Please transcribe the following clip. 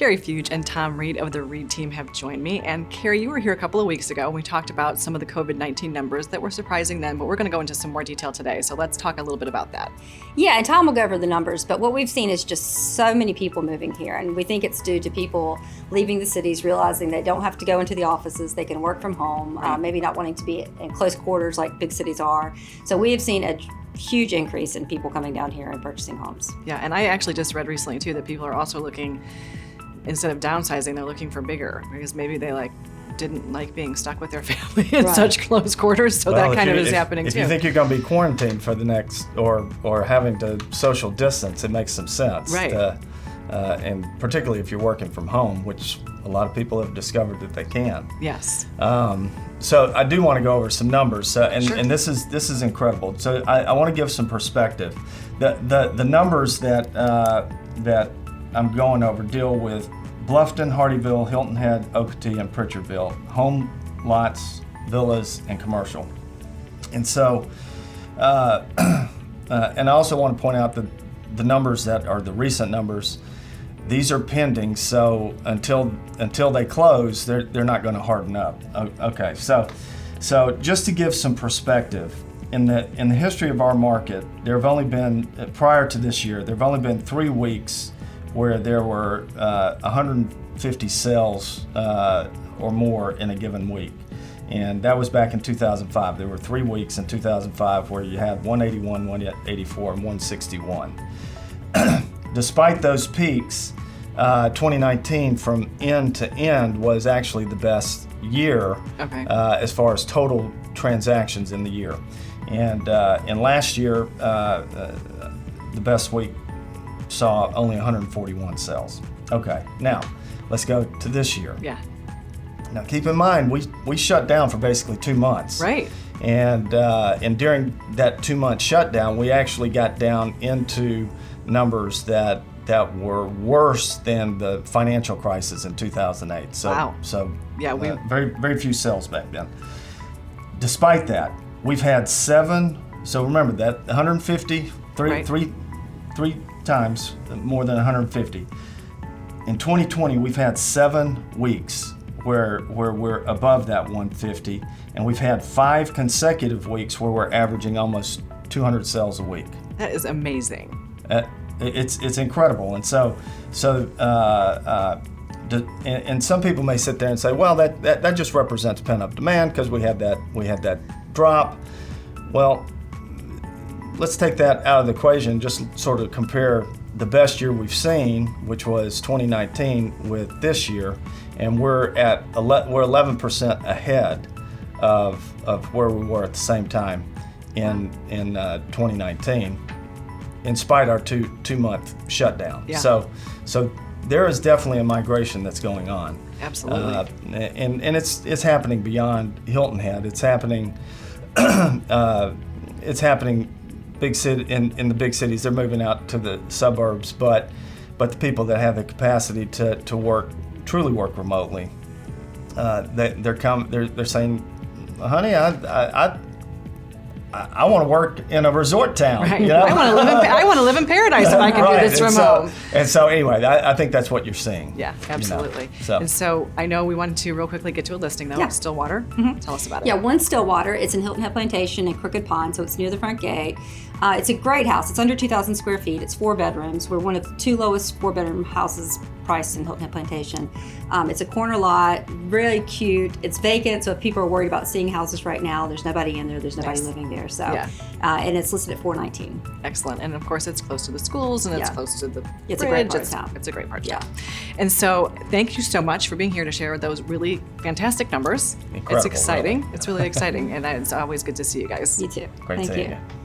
Carri Fuge and Tom Reed of the Reed team have joined me. And Carri, you were here a couple of weeks ago. We talked about some of the COVID-19 numbers that were surprising then, but we're going to go into some more detail today. So let's talk a little bit about that. Yeah, and Tom will go over the numbers, but what we've seen is just so many people moving here. And we think it's due to people leaving the cities, realizing they don't have to go into the offices, they can work from home, maybe not wanting to be in close quarters like big cities are. So we have seen a huge increase in people coming down here and purchasing homes. Yeah, and I actually just read recently too that people are also looking, instead of downsizing, they're looking for bigger because maybe they didn't like being stuck with their family in such close quarters. So that kind of is happening if too. If you think you're going to be quarantined for the next, or having to social distance, it makes some sense. Right. And particularly if you're working from home, which a lot of people have discovered that they can. Yes. So I do want to go over some numbers, Sure. and this is incredible. So I want to give some perspective. The numbers that I'm going over deal with Bluffton, Hardyville, Hilton Head, Okeechobee, and Pritchardville, home, lots, villas, and commercial. And so, and I also want to point out that the numbers that are the recent numbers, these are pending. So until they close, they're not going to harden up. Okay, so just to give some perspective, in the history of our market, there have only been, prior to this year, there have only been 3 weeks where there were 150 sales or more in a given week. And that was back in 2005. There were 3 weeks in 2005 where you had 181, 184, and 161. Despite those peaks, 2019 from end to end was actually the best year as far as total transactions in the year. And last year, the best week saw only 141 sales. Okay, now let's go to this year. Yeah. Now keep in mind, we shut down for basically 2 months. Right. And during that 2-month shutdown, we actually got down into numbers that were worse than the financial crisis in 2008. So, wow. So yeah, very few sales back then. Despite that, we've had 7. So remember that 150, three times more than 150. In 2020, we've had 7 weeks where we're above that 150, and we've had 5 consecutive weeks where we're averaging almost 200 sales a week. That is amazing. It's incredible, and and some people may sit there and say, well, that just represents pent-up demand because we had that drop. Well, let's take that out of the equation. Just sort of compare the best year we've seen, which was 2019, with this year, and we're 11% ahead of where we were at the same time in 2019, in spite of our two-month shutdown. Yeah. So there is definitely a migration that's going on. Absolutely. And it's happening beyond Hilton Head. It's happening. It's happening. Big city in the big cities, they're moving out to the suburbs, but the people that have the capacity to truly work remotely, they're saying, honey, I want to work in a resort town. Right. You know? I want to live in paradise if I can do this remote. And so anyway, I think that's what you're seeing. Yeah, absolutely. You know, And so I know we wanted to real quickly get to a listing though. Yeah. Stillwater. Tell us about it. Yeah, one Stillwater. It's in Hilton Head Plantation in Crooked Pond, so it's near the front gate. It's a great house. It's under 2,000 square feet. It's 4 bedrooms. We're one of the 2 lowest 4-bedroom houses priced in Hilton Head Plantation. It's a corner lot, really cute. It's vacant, so if people are worried about seeing houses right now, there's nobody in there. There's nobody living there. So, and it's listed at $419. Excellent. And of course, it's close to the schools and it's close to the It's bridge. a great part of town. It's a great part of Yeah. town. And so thank you so much for being here to share those really fantastic numbers. Incredible, It's exciting. really. It's really exciting. And it's always good to see you guys. You too. Great Thank seeing you. you.